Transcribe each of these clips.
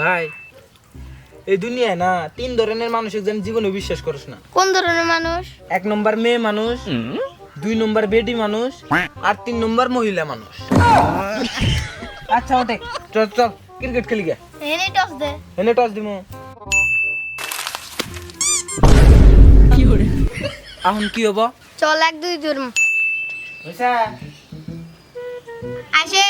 ভাই এই দুনিয়ায় না তিন ধরনের মানুষ একজন জীবনে বিশ্বাস করিস না। কোন ধরনের মানুষ? এক নম্বর মেয়ে মানুষ, দুই নম্বর বেডি মানুষ, আর তিন নম্বর মহিলা মানুষ। আচ্ছা ওঠে, চল চল ক্রিকেট খেলি গে। এনে টস দে। এনে টস দিমু। এখন কি হবো? চল 1-2 ধরম। হইছে আসে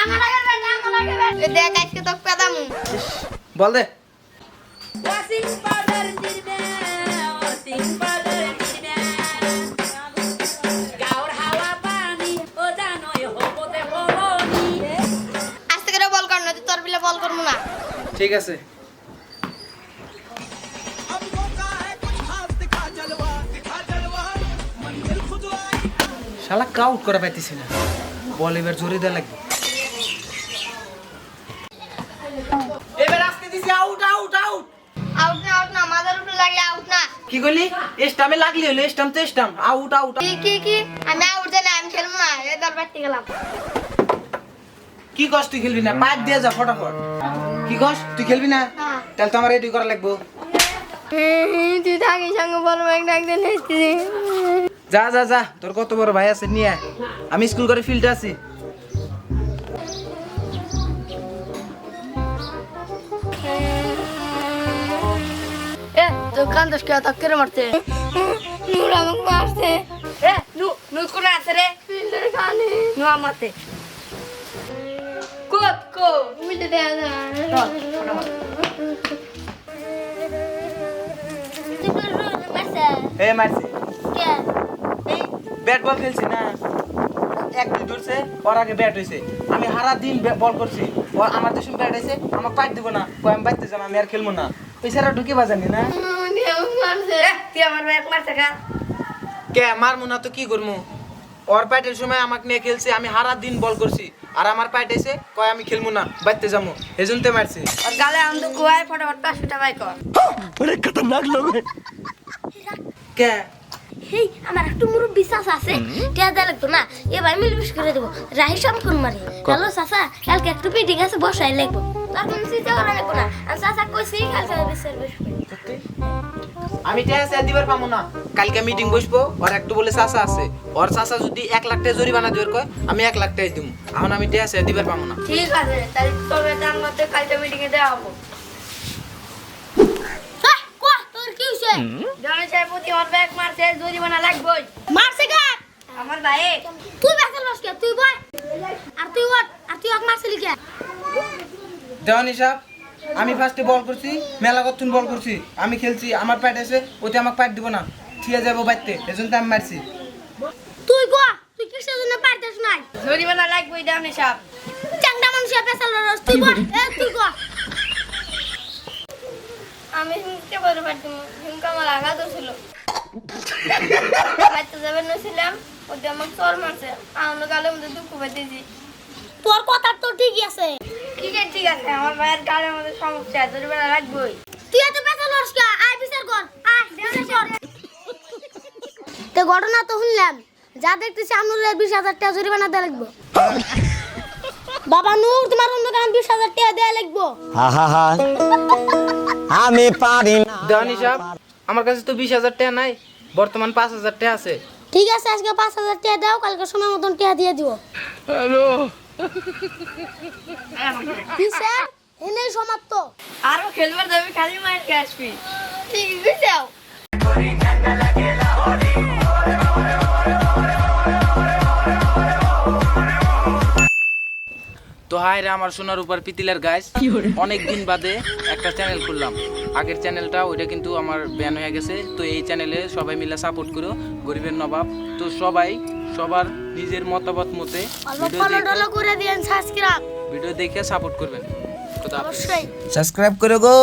আমার আগে ব্যাট। দেখ আজকে তো পেদামু। বল দে। আজকে করে বল কর না, তুই তোর বিলে বল করমু না। ঠিক আছে। শালা কাউট করে পাইতেছি না, বল এবার জোরে দেওয়া লাগবে। এবার আসতে দিছি, আউট আউট আউট। আউট না মাথার উপরে লাগলে আউট না। কি কইলি? স্টামে লাগলি হলো, স্টাম তো স্টাম, আউট আউট। কি আমি আউট জানি, আমি খেলবো না, এ দর ব্যাটে গেলাম। কি কস তুই খেলবি না? পাঁচ দিয়ে যা ফটাফট। কি কস তুই খেলবি না? হ্যাঁ। তাহলে তো আমার রেডি করা লাগবো। তুই থাকিস সঙ্গে বল একদিন এসেছি। যা যা যা, তোর কত বড় ভাই আছে নিয়ে আয়। আমি স্কুল করে ফিল্ডে আছি। দোকান দশ কে তক্কের মারতে। নূর আমাকে মারছে। নূর কোন আছে রে? ফিল্ডের খানে। নূর আমাতে। কো উল্টে দেয়া না। এ মারছি। কে? এই ব্যাট বল খেলছি না, এক দুই ধরছে, ওর আগে ব্যাট হয়েছে। আমি সারা দিন বল করছি, ও আমার দেশে ব্যাট হয়েছে, আমাকে পাইট দিব না, কই আমি বাইতে যাবো, আমি আর খেলবো না। ওই সারা ঢুকে বাজানি না। তুই আমার ব্যাগ মারছে কা? কে মারমু না তো কি করমু? ওর পাইটের সময় আমাকে নিয়ে খেলছে, আমি সারা দিন বল করছি, আর আমার পাইট এসে কয় আমি খেলবো না, বাইতে যাবো, এজন্য তো মারছি। और गाले हम तो कुआए फटाफट 5 फुटा बाइक कर। বড় খতরনাক লোক। কে হেই আমার একটু মুরু বিশ্বাস আছে টিয়া দা লাগতো না, এ ভাই মিল বিশ করে দেব, রাহি শাম ফোন মারি। হ্যালো চাচা, কালকে একটু মিটিং আছে বসাই লাগবো, তখন চিন্তা করা লাগবো না। আর চাচা কইছি কালকে সার্ভিস সত্যি? আমি টেসে দিবার পামু না। কালকে মিটিং বসবো, আর একটু বলে চাচা আছে, ওর চাচা যদি 1 লাখ টাকা জরিমানা দিবার কয়, আমি 1 লাখ টাকা দিমু। এখন আমি টেসে দিবার পামু না। ঠিক আছে, তাহলে তবে দাম মতে কালকে মিটিং এ দেওয়া হবে। কো তোর কি হইছে? জানে সাহেব প্রতি ওর ব্যাগ মারছে, জরিমানা লাগবে। মারছে কা? আমার ভাই। তুই ব্যাগের লস কে? তুই বল। আর তুই ওট, আর তুই ওকে মারছিলি কে? দেওয়ানি সাহেব, আমি ফার্স্টে বল করছি, মেলা কতক্ষণ বল করছি, আমি খেলছি, আমার প্যাট এসে ওতে আমাকে প্যাট দিব না, ঠিয়া যাবো বাইতে, এজন্য তো আমি মারছি। তুই গো, তুই কিসের জন্য পারতেছ নাই? জরিমানা লাগবে দেওয়ানি সাহেব। চাংদা মানুষের পেছাল রস তুই বল, এ তুই গো। আমি শুনতে পারবো পারতাম, ঝুমকা আমার আঘাত ছিল। বাইতে যাবেন নছিলাম, ওতে আমাকে চর মারছে, আমার গালের মধ্যে দুঃখ পাইতেছি। তোর কথা তো ঠিকই আছে। ঠিক আছে, আমার ভাইয়ের গালের মধ্যে সমস্যা, জরিমানা লাগবেই। তুই এত পেছাল রস কে? আয় বিচার কর, আয় দেওয়ানি কর। তো ঘটনা তো শুনলাম, যা দেখতেছি আমনুরের 20,000 টাকা জরিমানা দেওয়া লাগবে। বাবা নূর, তোমার অন্য কাম 20,000 টাকা দেওয়া লাগবে। আমি পারি না। দেওয়ানি সাহেব, আমার কাছে তো 20,000 টাকা নাই, বর্তমান 5,000 টাকা আছে। ঠিক আছে, আজকে 5,000 টাকা দাও, কালকে সময় মতন টাকা দিয়ে দিও। হ্যালো। কি স্যার, এনেই সমাপ্ত। আরো খেলবার যাবে, খালি মার কে আসবি। ঠিক আছে। তো হাই রে আমার সোনার উপর পিতিলের গাছ, অনেক দিন বাদে একটা চ্যানেল খুললাম। আগের চ্যানেলটা ওইটা কিন্তু আমার ব্যান হয়ে গেছে। তো এই চ্যানেলে সবাই মিলে সাপোর্ট করো, গরিবের নবাব। তো সবাই সবার নিজের মতামত মতে ভিডিও দেখে সাপোর্ট করবেন। অবশ্যই সাবস্ক্রাইব করে গো।